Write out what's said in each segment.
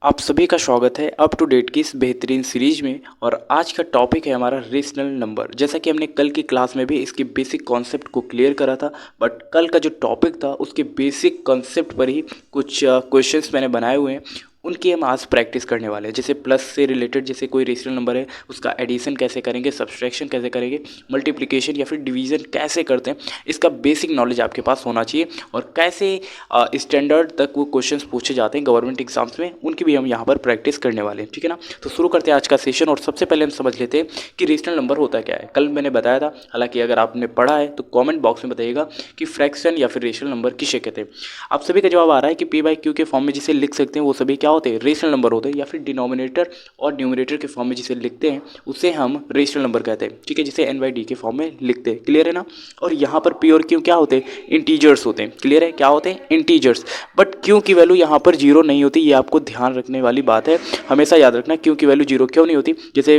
आप सभी का स्वागत है अप टू डेट की इस बेहतरीन सीरीज में। और आज का टॉपिक है हमारा रेशनल नंबर। जैसा कि हमने कल की क्लास में भी इसके बेसिक कॉन्सेप्ट को क्लियर करा था, बट कल का जो टॉपिक था उसके बेसिक कॉन्सेप्ट पर ही कुछ क्वेश्चंस मैंने बनाए हुए हैं, उनकी हम आज प्रैक्टिस करने वाले हैं। जैसे प्लस से रिलेटेड, जैसे कोई रेशनल नंबर है उसका एडिशन कैसे करेंगे, सब्सट्रैक्शन कैसे करेंगे, मल्टीप्लिकेशन या फिर डिवीज़न कैसे करते हैं, इसका बेसिक नॉलेज आपके पास होना चाहिए। और कैसे स्टैंडर्ड तक वो क्वेश्चंस पूछे जाते हैं गवर्नमेंट एग्जाम्स में, उनकी भी हम यहाँ पर प्रैक्टिस करने वाले हैं। ठीक है ना। तो शुरू करते हैं आज का सेशन। और सबसे पहले हम समझ लेते हैं कि रेशनल नंबर होता क्या है। कल मैंने बताया था, हालांकि अगर आपने पढ़ा है तो कमेंट बॉक्स में बताइएगा कि फ्रैक्शन या फिर रेशनल नंबर किसे कहते हैं। आप सभी का जवाब आ रहा है कि पी बाई क्यू के फॉर्म में जिसे लिख सकते हैं वो सभी क्या होते हैं, रेशनल नंबर होते हैं। या फिर डिनोमिनेटर और न्यूमरेटर के फॉर्म में जिसे लिखते हैं उसे हम रेशनल नंबर कहते हैं। ठीक है, जिसे एन बाई डी के फॉर्म में लिखते हैं। क्लियर है ना। और यहाँ पर पी और क्यू क्या होते हैं, इंटीजर्स होते हैं। क्लियर है, क्या होते हैं, इंटीजर्स। बट क्यू की वैल्यू यहाँ पर जीरो नहीं होती, ये आपको ध्यान रखने वाली बात है। हमेशा याद रखना क्यू की वैल्यू जीरो क्यों नहीं होती। जैसे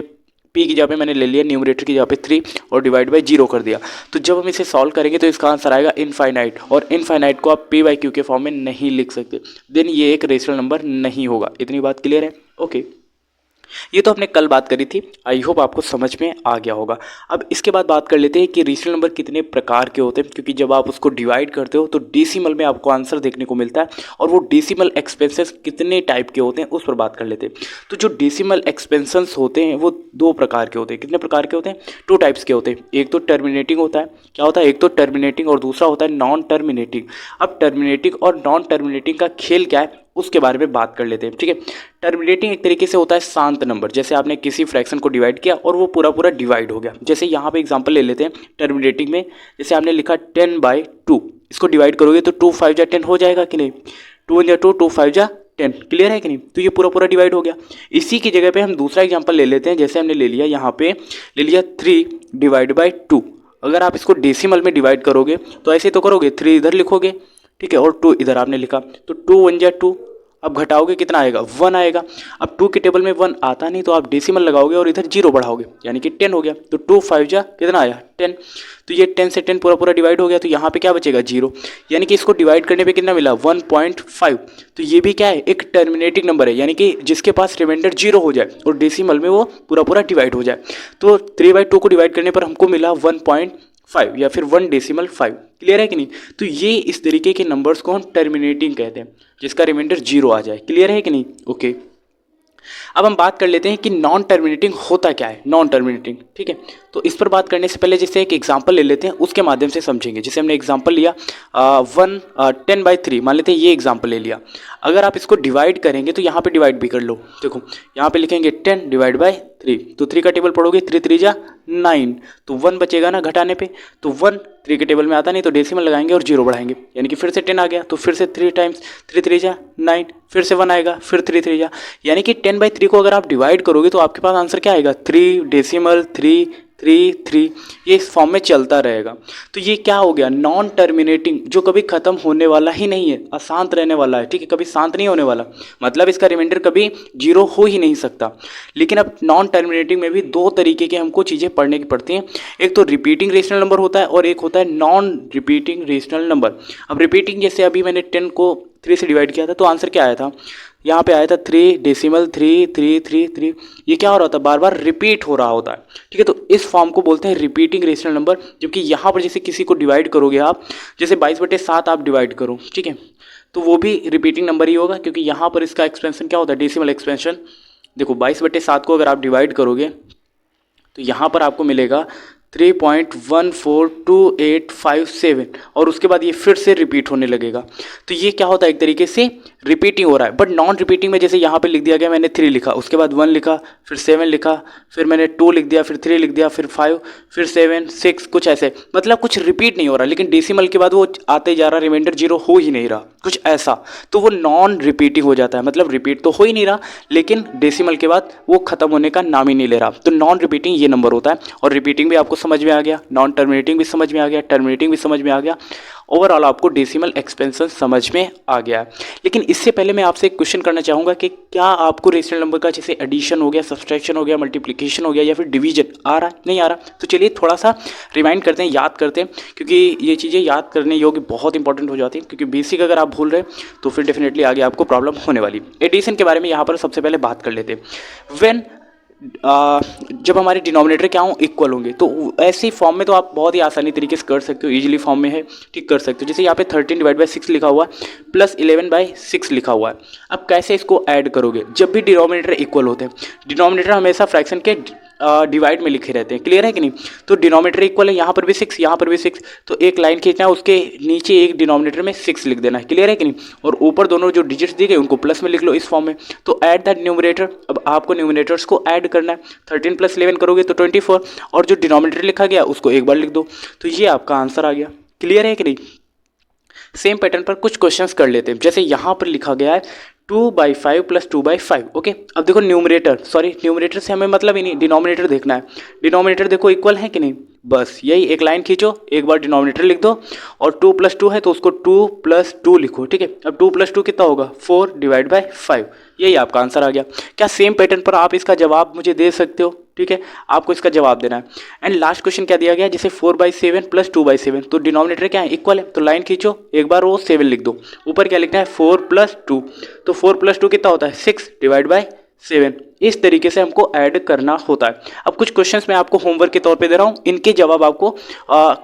पी की जगह पे मैंने ले लिया न्यूमरेटर की जगह पे 3 और डिवाइड बाई जीरो कर दिया, तो जब हम इसे सॉल्व करेंगे तो इसका आंसर आएगा इनफाइनाइट। और इनफाइनाइट को आप पी बाई क्यू के फॉर्म में नहीं लिख सकते, देन ये एक रेशनल नंबर नहीं होगा। इतनी बात क्लियर है। ओके, ये तो हमने कल बात करी थी, आई होप आपको समझ में आ गया होगा। अब इसके बाद बात कर लेते हैं कि रेशनल नंबर कितने प्रकार के होते हैं, क्योंकि जब आप उसको डिवाइड करते हो तो डेसिमल में आपको आंसर देखने को मिलता है, और वो डेसिमल एक्सपेंसेस कितने टाइप के होते हैं उस पर बात कर लेते हैं। तो जो डेसिमल एक्सपेंसेस होते हैं वो दो प्रकार के होते हैं। कितने प्रकार के होते हैं, 2 टाइप्स के होते हैं। एक तो टर्मिनेटिंग होता है, क्या होता है, एक तो टर्मिनेटिंग और दूसरा होता है नॉन टर्मिनेटिंग। अब टर्मिनेटिंग और नॉन टर्मिनेटिंग का खेल क्या है उसके बारे में बात कर लेते हैं। ठीक है, टर्मिनेटिंग एक तरीके से होता है शांत नंबर। जैसे आपने किसी फ्रैक्शन को डिवाइड किया और वो पूरा पूरा डिवाइड हो गया। जैसे यहाँ पे एग्जांपल ले लेते हैं टर्मिनेटिंग में, जैसे आपने लिखा 10/2, इसको डिवाइड करोगे तो 2 5 जा 10 हो जाएगा कि नहीं, 2 1 जा 2, 2 5 जा 10। क्लियर है कि नहीं। तो ये पूरा पूरा डिवाइड हो गया। इसी की जगह पे हम दूसरा एग्जाम्पल ले लेते हैं। जैसे हमने ले लिया यहाँ पे, ले लिया 3/2। अगर आप इसको डेसिमल में डिवाइड करोगे तो ऐसे तो करोगे, 3 इधर लिखोगे, ठीक है, और 2 इधर आपने लिखा, तो 2 1 जा 2। अब घटाओगे कितना आएगा, 1 आएगा। अब 2 के टेबल में 1 आता नहीं तो आप डेसिमल लगाओगे और इधर 0 बढ़ाओगे, यानी कि 10 हो गया। तो 2 5 जा कितना आया, 10। तो ये 10 से 10 पूरा पूरा डिवाइड हो गया, तो यहाँ पे क्या बचेगा, 0। यानी कि इसको डिवाइड करने पे कितना मिला, 1.5। तो ये भी क्या है, एक टर्मिनेटिंग नंबर है, यानी कि जिसके पास रिमाइंडर 0 हो जाए और डेसिमल में वो पूरा पूरा डिवाइड हो जाए। तो 3/2 को डिवाइड करने पर हमको मिला 1.5 या फिर 1.5। क्लियर है कि नहीं। तो ये इस तरीके के नंबर्स को हम टर्मिनेटिंग कहते हैं, जिसका रिमाइंडर 0 आ जाए। क्लियर है कि नहीं। ओके, अब हम बात कर लेते हैं कि नॉन टर्मिनेटिंग होता क्या है, नॉन टर्मिनेटिंग। ठीक है, तो इस पर बात करने से पहले जैसे एक एग्जांपल ले लेते हैं, उसके माध्यम से समझेंगे। जैसे हमने एग्जांपल लिया 10/3, मान लेते हैं ये एग्जांपल ले लिया। अगर आप इसको डिवाइड करेंगे तो यहाँ पे डिवाइड भी कर लो। देखो यहाँ पे लिखेंगे 10/3, तो 3 का टेबल पढ़ोगे, 3 3 जा 9, तो 1 बचेगा ना घटाने पे। तो 1 3 के टेबल में आता नहीं तो डेसिमल लगाएंगे और 0 बढ़ाएंगे, यानी कि फिर से 10 आ गया। तो फिर से 3 टाइम्स 3 3 जा 9, फिर से 1 आएगा, फिर 3 3 जा, यानी कि 10/3 को अगर आप डिवाइड करोगे तो आपके पास आंसर क्या आएगा, 3 डेसिमल 3 3 3, ये इस फॉर्म में चलता रहेगा। तो ये क्या हो गया, नॉन टर्मिनेटिंग, जो कभी खत्म होने वाला ही नहीं है, अशांत रहने वाला है। ठीक है, कभी शांत नहीं होने वाला, मतलब इसका रिमाइंडर कभी 0 हो ही नहीं सकता। लेकिन अब नॉन टर्मिनेटिंग में भी 2 तरीके के हमको चीज़ें पढ़ने की पड़ती हैं। एक तो रिपीटिंग रेशनल नंबर होता है और एक होता है नॉन रिपीटिंग रेशनल नंबर। अब रिपीटिंग, जैसे अभी मैंने 10 को 3 से डिवाइड किया था तो आंसर क्या आया था, यहाँ पे आया था 3 डेसिमल 3 3 3 3। ये क्या हो रहा था, बार बार रिपीट हो रहा होता है। ठीक है, तो इस फॉर्म को बोलते हैं रिपीटिंग रेशनल नंबर। जबकि यहाँ पर जैसे किसी को डिवाइड करोगे आप, जैसे 22/7 आप डिवाइड करो, ठीक है, तो वो भी रिपीटिंग नंबर ही होगा, क्योंकि यहाँ पर इसका एक्सपेंशन क्या होता है, डेसिमल एक्सपेंशन। देखो 22/7 को अगर आप डिवाइड करोगे तो यहाँ पर आपको मिलेगा 3.142857, और उसके बाद ये फिर से रिपीट होने लगेगा। तो ये क्या होता है, एक तरीके से रिपीटिंग हो रहा है। बट नॉन रिपीटिंग में जैसे यहाँ पे लिख दिया गया, मैंने 3 लिखा, उसके बाद 1 लिखा, फिर 7 लिखा, फिर मैंने 2 लिख दिया, फिर 3 लिख दिया, फिर 5, फिर 7 6, कुछ ऐसे, मतलब कुछ रिपीट नहीं हो रहा। लेकिन डेसिमल के बाद वो आते जा रहा, रिमाइंडर 0 हो ही नहीं रहा, कुछ ऐसा, तो वो नॉन रिपीटिंग हो जाता है। मतलब रिपीट तो हो ही नहीं रहा, लेकिन डेसिमल के बाद वो खत्म होने का नाम ही नहीं ले रहा, तो नॉन रिपीटिंग ये नंबर होता है। और रिपीटिंग भी आपको समझ में आ गया, नॉन टर्मिनेटिंग भी समझ में आ गया, टर्मिनेटिंग भी समझ में आ गया, ओवरऑल आपको डेसिमल एक्सपेंशन समझ में आ गया। लेकिन इससे पहले मैं आपसे एक क्वेश्चन करना चाहूँगा कि क्या आपको रेशनल नंबर का जैसे एडिशन हो गया, सब्सट्रैक्शन हो गया, मल्टीप्लिकेशन हो गया या फिर डिवीजन आ रहा है, नहीं आ रहा? तो चलिए थोड़ा सा रिमाइंड करते हैं, याद करते हैं, क्योंकि ये चीज़ें याद करने योग्य बहुत इंपॉर्टेंट हो जाती है, क्योंकि बेसिक अगर आप भूल रहे हैं तो फिर डेफिनेटली आगे आपको प्रॉब्लम होने वाली। एडिशन के बारे में यहाँ पर सबसे पहले बात कर लेते हैं। व्हेन जब हमारे डिनोमिनेटर क्या हों, इक्वल होंगे, तो ऐसी फॉर्म में तो आप बहुत ही आसानी तरीके से कर सकते हो, इजीली फॉर्म में है, ठीक कर सकते हो। जैसे यहाँ पे 13/6 लिखा हुआ है प्लस 11/6 लिखा हुआ है। अब कैसे इसको ऐड करोगे? जब भी डिनोमिनेटर इक्वल होते हैं, डिनोमिनेटर हमेशा फ्रैक्शन के डिवाइड में लिखे रहते हैं, क्लियर है कि नहीं? तो डिनोमिनेटर इक्वल है, यहाँ पर भी 6, यहाँ पर भी 6, तो एक लाइन खींचना है, उसके नीचे एक डिनोमिनेटर में 6 लिख देना है, क्लियर है कि नहीं? और ऊपर दोनों जो डिजिट्स दी गए उनको प्लस में लिख लो इस फॉर्म में। तो ऐड द न्यूमरेटर, अब आपको न्यूमरेटर्स को ऐड करना है। 13 + 11 करोगे तो 24, और जो डिनोमिनेटर लिखा गया उसको एक बार लिख दो, तो ये आपका आंसर आ गया, क्लियर है कि नहीं? सेम पैटर्न पर कुछ क्वेश्चंस कर लेते हैं। जैसे यहाँ पर लिखा गया है 2/5 + 2/5, ओके। अब देखो न्यूमरेटर से हमें मतलब ही नहीं, डिनोमिनेटर देखना है। डिनोमिनेटर देखो इक्वल है कि नहीं, बस यही एक लाइन खींचो, एक बार डिनोमिनेटर लिख दो, और 2 + 2 है तो उसको 2 + 2 लिखो, ठीक है। अब 2 + 2 कितना होगा? 4/5, यही आपका आंसर आ गया। क्या सेम पैटर्न पर आप इसका जवाब मुझे दे सकते हो? ठीक है, आपको इसका जवाब देना है। एंड लास्ट क्वेश्चन क्या दिया गया? जैसे 4/7 + 2/7, तो डिनोमिनेटर क्या है? इक्वल है, तो लाइन खींचो, एक बार वो 7 लिख दो, ऊपर क्या लिखना है? 4 + 2, तो 4 + 2 कितना होता है? 6/7। इस तरीके से हमको ऐड करना होता है। अब कुछ क्वेश्चंस मैं आपको होमवर्क के तौर पे दे रहा हूँ, इनके जवाब आपको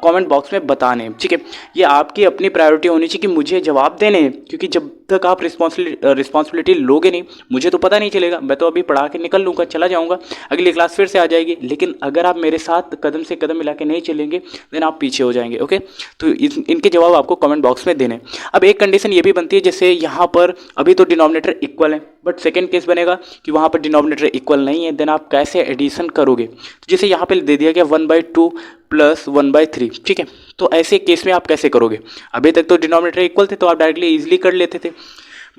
कमेंट बॉक्स में बताने हैं, ठीक है। ये आपकी अपनी प्रायोरिटी होनी चाहिए कि मुझे जवाब देने हैं, क्योंकि जब तक आप रिस्पॉन्सिबिलिटी लोगे नहीं, मुझे तो पता नहीं चलेगा। मैं तो अभी पढ़ा के निकल लूँगा, चला जाऊँगा, अगली क्लास फिर से आ जाएगी। लेकिन अगर आप मेरे साथ कदम से कदम मिला के नहीं चलेंगे, देन आप पीछे हो जाएंगे, ओके। तो इनके जवाब आपको कमेंट बॉक्स में देने। अब एक कंडीशन ये भी बनती है, जैसे यहाँ पर अभी तो डिनोमिनेटर इक्वल है, बट सेकेंड केस बनेगा कि वहाँ पर डिनोमिनेटर इक्वल नहीं है, देन आप कैसे एडिशन करोगे? तो जैसे यहाँ पे दे दिया गया 1/2 + 1/3, ठीक है। तो ऐसे केस में आप कैसे करोगे? अभी तक तो डिनोमिनेटर इक्वल थे तो आप डायरेक्टली इजीली कर लेते थे,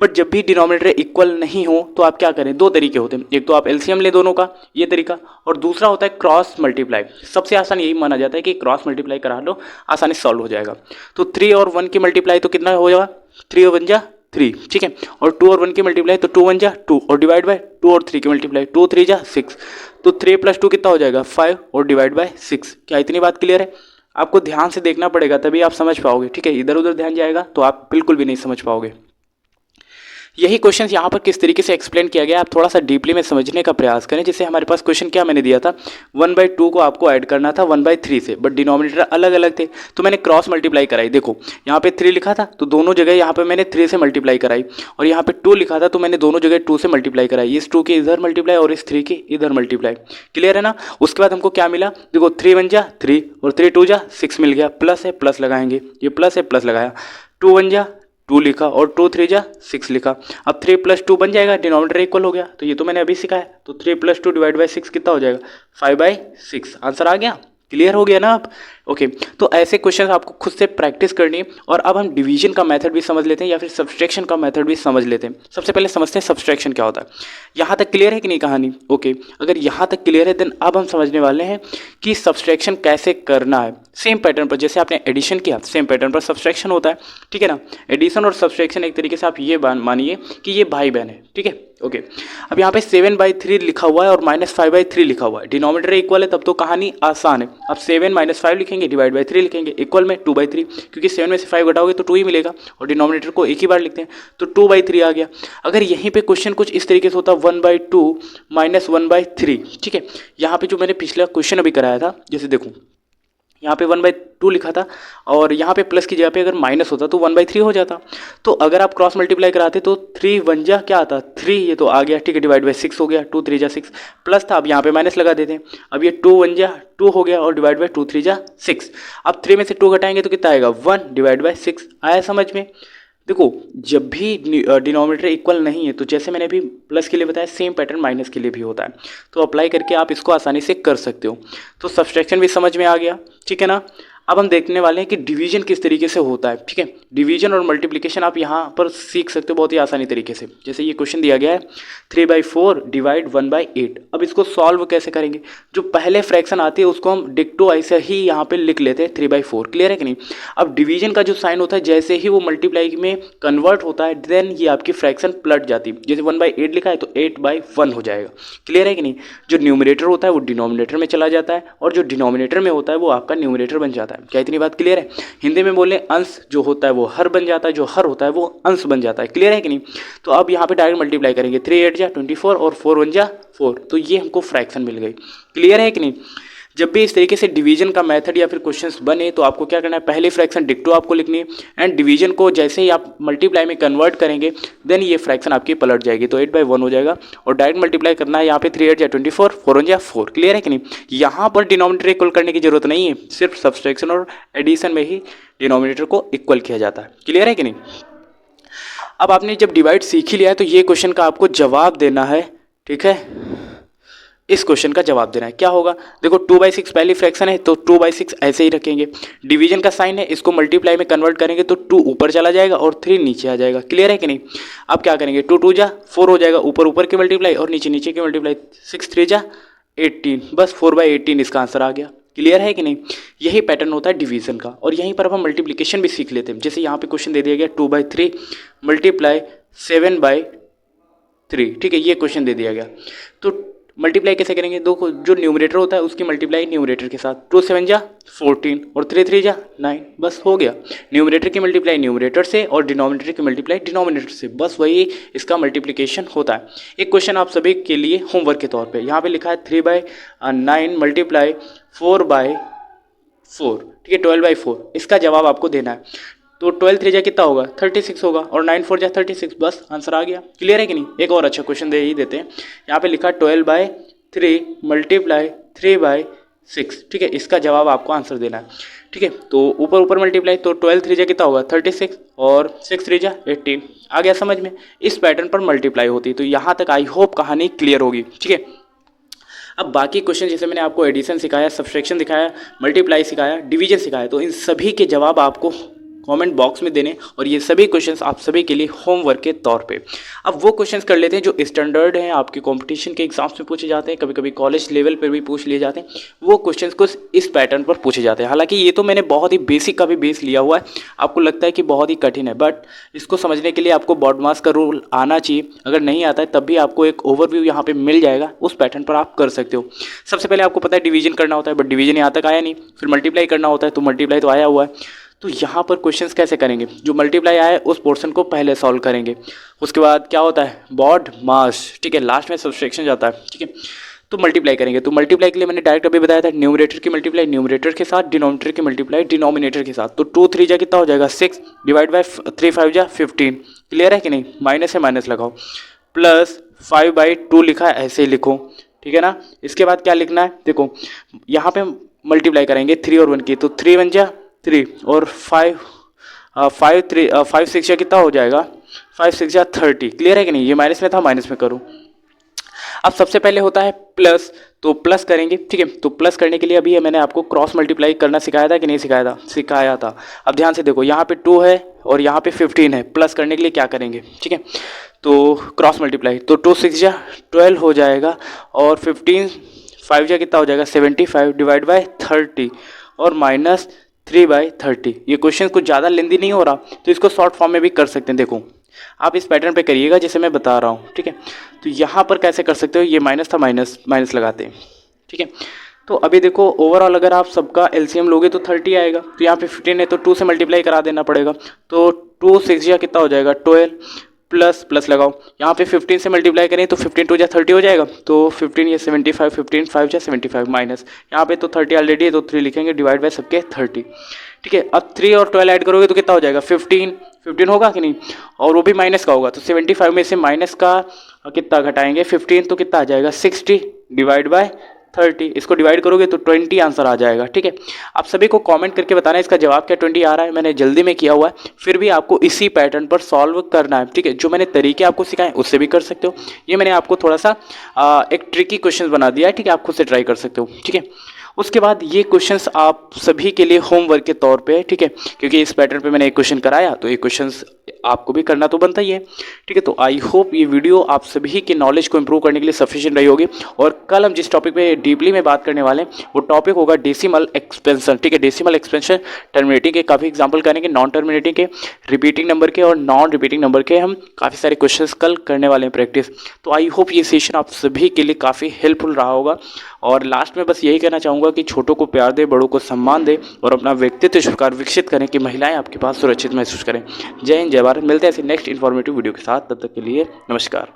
बट जब भी डिनोमिनेटर इक्वल नहीं हो तो आप क्या करें? दो तरीके होते हैं, एक तो आप एलसीएम ले दोनों का, ये तरीका, और दूसरा होता है क्रॉस मल्टीप्लाई। सबसे आसान यही माना जाता है कि क्रॉस मल्टीप्लाई करा लो, आसानी से सॉल्व हो जाएगा। तो 3 और 1 की मल्टीप्लाई तो कितना हो जाएगा? 3 और 1 जा 3, ठीक है। और 2 और 1 की मल्टीप्लाई तो 2 1 जा 2, और डिवाइड बाय 2 और 3 की मल्टीप्लाई 2 3 जा 6, तो 3 + 2 कितना हो जाएगा? 5, और डिवाइड बाय 6। क्या इतनी बात क्लियर है? आपको ध्यान से देखना पड़ेगा, तभी आप समझ पाओगे, ठीक है। इधर उधर ध्यान जाएगा तो आप बिल्कुल भी नहीं समझ पाओगे। यही क्वेश्चन यहाँ पर किस तरीके से एक्सप्लेन किया गया, आप थोड़ा सा डीपली में समझने का प्रयास करें। जैसे हमारे पास क्वेश्चन क्या मैंने दिया था, 1/2 को आपको ऐड करना था 1/3 से, बट डिनोमिनेटर अलग अलग थे, तो मैंने क्रॉस मल्टीप्लाई कराई। देखो यहाँ पे 3 लिखा था तो दोनों जगह यहाँ पे मैंने 3 से मल्टीप्लाई कराई, और यहाँ पे 2 लिखा था तो मैंने दोनों जगह 2 से मल्टीप्लाई कराई। इस 2 के इधर मल्टीप्लाई और इस 3 के इधर मल्टीप्लाई, क्लियर है ना? उसके बाद हमको क्या मिला? देखो 3 1 जा 3, और 3 2 जा 6 मिल गया, प्लस है प्लस लगाएंगे, ये प्लस है प्लस लगाया, 2 1 जा 2 लिखा, और 2 3 जा 6 लिखा। अब 3 + 2 बन जाएगा, डिनोमिनेटर इक्वल हो गया, तो ये तो मैंने अभी सिखाया। तो 3 + 2 डिवाइड बाय 6 कितना हो जाएगा? 5/6। आंसर आ गया, क्लियर हो गया ना आप? ओके, तो ऐसे क्वेश्चन आपको खुद से प्रैक्टिस करनी है। और अब हम डिवीजन का मेथड भी समझ लेते हैं, या फिर सब्सट्रैक्शन का मेथड भी समझ लेते हैं। सबसे पहले समझते हैं सब्सट्रैक्शन क्या होता है। यहाँ तक क्लियर है कि नहीं कहानी? ओके, अगर यहाँ तक क्लियर है देन अब हम समझने वाले हैं कि सब्सट्रैक्शन कैसे करना है। सेम पैटर्न पर जैसे आपने एडिशन किया, सेम पैटर्न पर सब्सट्रैक्शन होता है, ठीक है ना। एडिशन और सब्सट्रैक्शन एक तरीके से आप ये मानिए कि ये भाई बहन है, ठीक है। ओके, अब यहाँ पे 7/3 लिखा हुआ है और -5/3 लिखा हुआ है, डिनोमिनेटर इक्वल है, तब तो कहानी आसान है। अब 7 - 5 लिखेंगे, डिवाइड बाय 3 लिखेंगे, इक्वल में 2/3, क्योंकि 7 में से 5 घटाओगे तो 2 ही मिलेगा, और डिनोमिनेटर को एक ही बार लिखते हैं, तो 2/3 आ गया। अगर यहीं पे क्वेश्चन कुछ इस तरीके से होता 1/2 - 1/3, ठीक है। यहाँ पे जो मैंने पिछला क्वेश्चन अभी कराया था, जैसे देखो यहाँ पे 1/2 लिखा था, और यहाँ पे प्लस की जगह पे अगर माइनस होता तो 1/3 हो जाता। तो अगर आप क्रॉस मल्टीप्लाई कराते तो 3 1 जा क्या आता? 3, ये तो आ गया, ठीक है, डिवाइड बाय 6 हो गया, 2 3 जा 6, प्लस था, अब यहाँ पे माइनस लगा देते हैं। अब ये 2 1 जा 2 हो गया, और डिवाइड बाय 2 3 जा 6। अब 3 में से 2 घटाएंगे तो कितना आएगा? 1 डिवाइड बाय 6। आया समझ में? देखो जब भी डिनोमिनेटर इक्वल नहीं है, तो जैसे मैंने अभी प्लस के लिए बताया, सेम पैटर्न माइनस के लिए भी होता है। तो अप्लाई करके आप इसको आसानी से कर सकते हो। तो सब्सट्रैक्शन भी समझ में आ गया, ठीक है ना। अब हम देखने वाले हैं कि डिवीजन किस तरीके से होता है। ठीक है, डिवीजन और मल्टीप्लिकेशन आप यहाँ पर सीख सकते हो बहुत ही आसानी तरीके से। जैसे ये क्वेश्चन दिया गया है 3/4 डिवाइड 1/8। अब इसको सॉल्व कैसे करेंगे, जो पहले फ्रैक्शन आती है उसको हम डिक्टो ऐसे ही यहाँ पे लिख लेते हैं 3/4। क्लियर है कि नहीं। अब डिवीजन का जो साइन होता है जैसे ही वो मल्टीप्लाई में कन्वर्ट होता है देन ये आपकी फ्रैक्शन पलट जाती है। जैसे 1/8 लिखा है तो 8/1 हो जाएगा। क्लियर है कि नहीं। जो न्यूमरेटर होता है वो डिनोमिनेटर में चला जाता है और जो डिनोमिनेटर में होता है वो आपका न्यूमरेटर बन जाता है। क्या इतनी बात क्लियर है। हिंदी में बोले अंश जो होता है वो हर बन जाता है, जो हर होता है वो अंश बन जाता है। क्लियर है कि नहीं। तो अब यहाँ पे डायरेक्ट मल्टीप्लाई करेंगे 3 8 जा 24 और 4 1 जा 4, तो ये हमको फ्रैक्शन मिल गई। क्लियर है कि नहीं। जब भी इस तरीके से डिवीजन का मेथड या फिर क्वेश्चंस बने तो आपको क्या करना है, पहले फ्रैक्शन डिक्टो आपको लिखनी है एंड डिवीजन को जैसे ही आप मल्टीप्लाई में कन्वर्ट करेंगे देन ये फ्रैक्शन आपकी पलट जाएगी, तो 8/1 हो जाएगा और डायरेक्ट मल्टीप्लाई करना है यहाँ पे 3 8 जा 24 4 1 जा 4। क्लियर है कि नहीं। यहाँ पर डिनोमिनेटर इक्वल करने की जरूरत नहीं है, सिर्फ सब्सट्रैक्शन और एडिशन में ही डिनोमिनेटर को इक्वल किया जाता है। क्लियर है कि नहीं। अब आपने जब डिवाइड सीख ही लिया है तो ये क्वेश्चन का आपको जवाब देना है। ठीक है, इस क्वेश्चन का जवाब देना है। क्या होगा, देखो 2/6 पहली फ्रैक्शन है तो 2/6 ऐसे ही रखेंगे। डिवीजन का साइन है, इसको मल्टीप्लाई में कन्वर्ट करेंगे तो 2 ऊपर चला जाएगा और 3 नीचे आ जाएगा। क्लियर है कि नहीं। अब क्या करेंगे 2 2 जा 4 हो जाएगा, ऊपर ऊपर की मल्टीप्लाई और नीचे नीचे की मल्टीप्लाई, 6 3 जा 18, बस 4/18 इसका आंसर आ गया। क्लियर है कि नहीं। यही पैटर्न होता है डिवीजन का। और यहीं पर अब हम मल्टीप्लिकेशन भी सीख लेते हैं। जैसे यहाँ पे क्वेश्चन दे दिया गया 2/3 मल्टीप्लाई 7/3। ठीक है, ये क्वेश्चन दे दिया गया तो मल्टीप्लाई कैसे करेंगे, दो जो न्यूमरेटर होता है उसकी मल्टीप्लाई न्यूमरेटर के साथ, 2 7 जा 14 और 3 3 जा 9, बस हो गया। न्यूमरेटर की मल्टीप्लाई न्यूमरेटर से और डिनोमिनेटर की मल्टीप्लाई डिनोमिनेटर से, बस वही इसका मल्टीप्लिकेशन होता है। एक क्वेश्चन आप सभी के लिए होमवर्क के तौर पे यहाँ पे लिखा है 3/9 मल्टीप्लाई 4/4। ठीक है, 12/4, इसका जवाब आपको देना है। तो 12 3 जा कितना होगा 36 होगा और 9 4 जा 36, बस आंसर आ गया। क्लियर है कि नहीं। एक और अच्छा क्वेश्चन दे ही देते हैं। यहाँ पे लिखा 12/3 मल्टीप्लाई 3/6। ठीक है, इसका जवाब आपको आंसर देना है। ठीक है, तो ऊपर ऊपर मल्टीप्लाई तो 12 3 जा कितना होगा 36 और 6 3 जा 18। आ गया समझ में। इस पैटर्न पर मल्टीप्लाई होती है। तो यहाँ तक आई होप कहानी क्लियर होगी। ठीक है, अब बाकी क्वेश्चन जैसे मैंने आपको एडिशन सिखाया, सब्सट्रैक्शन सिखाया, मल्टीप्लाई सिखाया, डिवीजन सिखाया, तो इन सभी के जवाब आपको कमेंट बॉक्स में देने और ये सभी क्वेश्चंस आप सभी के लिए होमवर्क के तौर पे। अब वो क्वेश्चंस कर लेते हैं जो स्टैंडर्ड हैं, आपके कंपटीशन के एग्जाम्स में पूछे जाते हैं, कभी कभी कॉलेज लेवल पर भी पूछ लिए जाते हैं। वो क्वेश्चंस को इस पैटर्न पर पूछे जाते हैं। हालांकि ये तो मैंने बहुत ही बेसिक का भी बेस लिया हुआ है, आपको लगता है कि बहुत ही कठिन है, बट इसको समझने के लिए आपको बॉडमास का रूल आना चाहिए। अगर नहीं आता है तब भी आपको एक ओवरव्यू यहाँ पे मिल जाएगा, उस पैटर्न पर आप कर सकते हो। सबसे पहले आपको पता है डिवीजन करना होता है, बट डिवीजन यहाँ तक आया नहीं। फिर मल्टीप्लाई करना होता है तो मल्टीप्लाई तो आया हुआ है। तो यहाँ पर क्वेश्चंस कैसे करेंगे, जो मल्टीप्लाई आया है उस पोर्शन को पहले सॉल्व करेंगे। उसके बाद क्या होता है बॉड मास। ठीक है, लास्ट में सब्सट्रैक्शन जाता है। ठीक है, तो मल्टीप्लाई करेंगे। तो मल्टीप्लाई के लिए मैंने डायरेक्ट अभी बताया था न्यूमरेटर की मल्टीप्लाई न्यूमरेटर के साथ, डिनोमिनेटर की मल्टीप्लाई डिनोमिनेटर के साथ। तो 2 3 जा कितना हो जाएगा 6 डिवाइड बाई 3 5 जा 15। क्लियर है कि नहीं। माइनस है माइनस लगाओ, प्लस 5/2 लिखा है ऐसे ही लिखो। ठीक है ना। इसके बाद क्या लिखना है, देखो यहाँ पे मल्टीप्लाई करेंगे 3 और 1 की, तो 3 1 जा 3 और 5 6 कितना हो जाएगा 5 6 जा 30। क्लियर है कि नहीं। ये माइनस में था, माइनस में करूँ। अब सबसे पहले होता है प्लस, तो प्लस करेंगे। ठीक है, तो प्लस करने के लिए अभी मैंने आपको क्रॉस मल्टीप्लाई करना सिखाया था कि नहीं सिखाया था, सिखाया था। अब ध्यान से देखो यहाँ पे 2 है और यहाँ पे 15 है। प्लस करने के लिए क्या करेंगे, ठीक है, तो क्रॉस मल्टीप्लाई, तो 2 6 जा 12 हो जाएगा और 15 5 जा कितना हो जाएगा 75 डिवाइड बाई 30 और माइनस 3/30। ये क्वेश्चन कुछ ज़्यादा लेंदी नहीं हो रहा, तो इसको शॉर्ट फॉर्म में भी कर सकते हैं। देखो आप इस पैटर्न पे करिएगा जैसे मैं बता रहा हूँ। ठीक है, तो यहाँ पर कैसे कर सकते हो, ये माइनस था, माइनस माइनस लगाते हैं। ठीक है, तो अभी देखो ओवरऑल अगर आप सबका एलसीएम लोगे तो 30 आएगा। तो यहाँ पे 15 है तो 2 से मल्टीप्लाई करा देना पड़ेगा। तो 2 6 या कितना हो जाएगा 12 प्लस प्लस लगाओ। यहाँ पे 15 से मल्टीप्लाई करें तो 15 2 जा 30 हो जाएगा। तो 15 ये 75 15 5 जा 75 माइनस यहाँ पे तो 30 ऑलरेडी है तो 3 लिखेंगे डिवाइड बाय सबके 30। ठीक है, अब 3 और 12 ऐड करोगे तो कितना हो जाएगा 15 होगा कि नहीं, और वो भी माइनस का होगा। तो 75 में से माइनस का कितना घटाएंगे 15 तो कितना आ जाएगा 60 डिवाइड बाय 30। इसको डिवाइड करोगे तो 20 आंसर आ जाएगा। ठीक है, आप सभी को कमेंट करके बताना है इसका जवाब क्या 20 आ रहा है। मैंने जल्दी में किया हुआ है, फिर भी आपको इसी पैटर्न पर सॉल्व करना है। ठीक है, जो मैंने तरीके आपको सिखाए उससे भी कर सकते हो। ये मैंने आपको थोड़ा सा एक ट्रिकी क्वेश्चन बना दिया है। ठीक है, आप खुद से ट्राई कर सकते हो। ठीक है, उसके बाद ये क्वेश्चंस आप सभी के लिए होमवर्क के तौर पे है, ठीक है, क्योंकि इस पैटर्न पे मैंने एक क्वेश्चन कराया तो ये क्वेश्चंस आपको भी करना तो बनता ही है, ठीक है। तो आई होप ये वीडियो आप सभी के नॉलेज को इंप्रूव करने के लिए सफिशिएंट रही होगी। और कल हम जिस टॉपिक पे डीपली में बात करने वाले हैं वो टॉपिक होगा डेसिमल एक्सपेंशन, ठीक है। डेसिमल एक्सपेंशन टर्मिनेटिंग के काफ़ी एग्जाम्पल करेंगे, नॉन टर्मिनेटिंग के, रिपीटिंग नंबर के और नॉन रिपीटिंग नंबर के हम काफ़ी सारे क्वेश्चन कल करने वाले हैं प्रैक्टिस। तो आई होप ये सेशन आप सभी के लिए काफ़ी हेल्पफुल रहा होगा। और लास्ट में बस यही कहना चाहूँगा कि छोटों को प्यार दे, बड़ों को सम्मान दे और अपना व्यक्तित्व स्वीकार विकसित करें कि महिलाएं आपके पास सुरक्षित महसूस करें। जय हिंद, जय भारत। मिलते हैं ऐसे नेक्स्ट इन्फॉर्मेटिव वीडियो के साथ, तब तक के लिए नमस्कार।